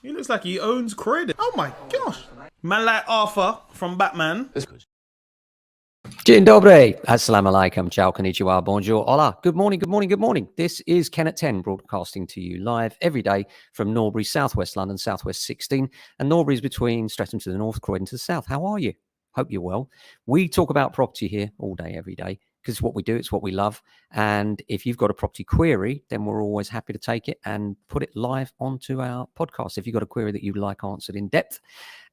He looks like he owns credit. Oh my gosh. Man like Arthur from Batman. Dzień dobry. Assalamu alaikum. Ciao, konnichiwa, bonjour, hola. Good morning, good morning, good morning. This is Ken at 10 broadcasting to you live every day from Norbury, southwest London, southwest 16. And Norbury is between Streatham to the north, Croydon to the south. How are you? Hope you're well. We talk about property here all day, every day, because it's what we do, it's what we love. And if you've got a property query, then we're always happy to take it and put it live onto our podcast. If you've got a query that you'd like answered in depth,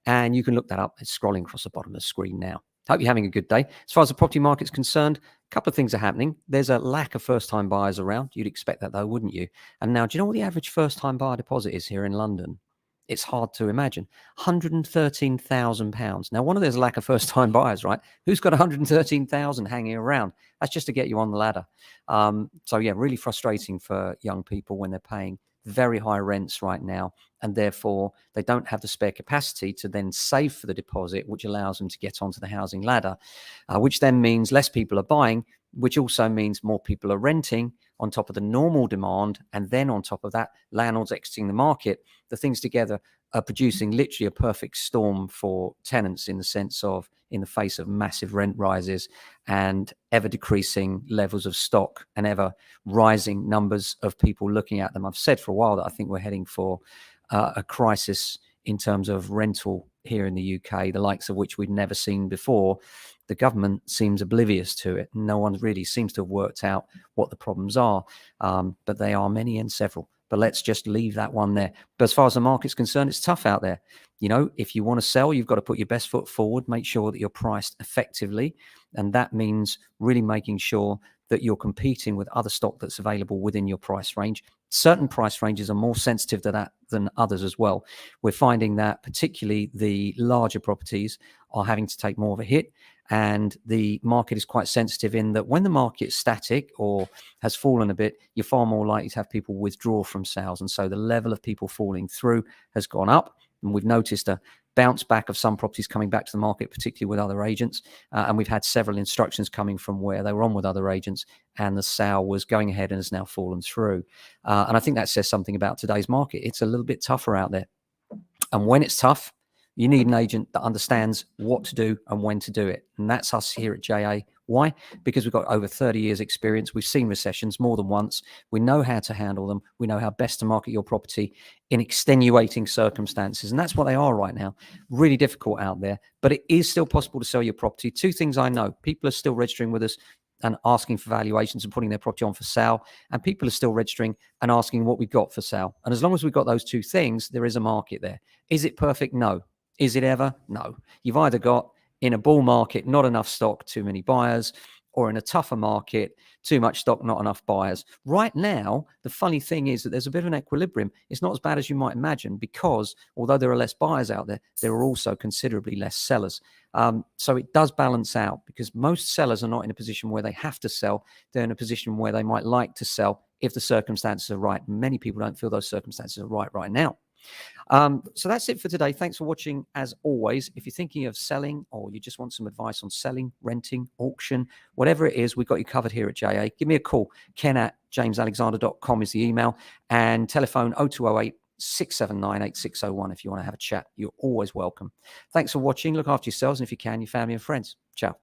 and you can look that up. It's scrolling across the bottom of the screen now. Hope you're having a good day. As far as the property market's concerned, a couple of things are happening. There's a lack of first-time buyers around. You'd expect that, though, wouldn't you? And now, do you know what the average first-time buyer deposit is here in London? It's hard to imagine. £113,000. Now, one of those lack of first-time buyers, right? Who's got 113,000 hanging around? That's just to get you on the ladder. So, yeah, really frustrating for young people when they're paying very high rents right now, and therefore they don't have the spare capacity to then save for the deposit, which allows them to get onto the housing ladder, which then means less people are buying, which also means more people are renting on top of the normal demand. And then on top of that, landlords exiting the market. The things together are producing literally a perfect storm for tenants, in the sense of, in the face of massive rent rises and ever decreasing levels of stock and ever rising numbers of people looking at them. I've said for a while that I think we're heading for a crisis in terms of rental here in the UK, the likes of which we'd never seen before. The government seems oblivious to it. No one really seems to have worked out what the problems are, but they are many and several. But let's just leave that one there. But as far as the market's concerned, it's tough out there. You know, if you want to sell, you've got to put your best foot forward, make sure that you're priced effectively. And that means really making sure that you're competing with other stock that's available within your price range. Certain price ranges are more sensitive to that than others as well. We're finding that particularly the larger properties are having to take more of a hit. And the market is quite sensitive in that when the market's static or has fallen a bit, you're far more likely to have people withdraw from sales. And so the level of people falling through has gone up. And we've noticed a bounce back of some properties coming back to the market, particularly with other agents. And we've had several instructions coming from where they were on with other agents and the sale was going ahead and has now fallen through. And I think that says something about today's market. It's a little bit tougher out there. And when it's tough, you need an agent that understands what to do and when to do it. And that's us here at JA. Why? Because we've got over 30 years experience. We've seen recessions more than once. We know how to handle them. We know how best to market your property in extenuating circumstances. And that's what they are right now. Really difficult out there, but it is still possible to sell your property. Two things I know: people are still registering with us and asking for valuations and putting their property on for sale. And people are still registering and asking what we've got for sale. And as long as we've got those two things, there is a market there. Is it perfect? No. Is it ever? No. You've either got, in a bull market, not enough stock, too many buyers, or in a tougher market, too much stock, not enough buyers. Right now, the funny thing is that there's a bit of an equilibrium. It's not as bad as you might imagine, because although there are less buyers out there, there are also considerably less sellers. So it does balance out, because most sellers are not in a position where they have to sell. They're in a position where they might like to sell if the circumstances are right. Many people don't feel those circumstances are right now. So that's it for today. Thanks for watching. As always, if you're thinking of selling, or you just want some advice on selling, renting, auction, whatever it is, we've got you covered here at JA. Give me a call. ken@jamesalexander.com is the email, and telephone 0208 679 8601 if you want to have a chat. You're always welcome. Thanks for watching. Look after yourselves, and if you can, your family and friends. Ciao.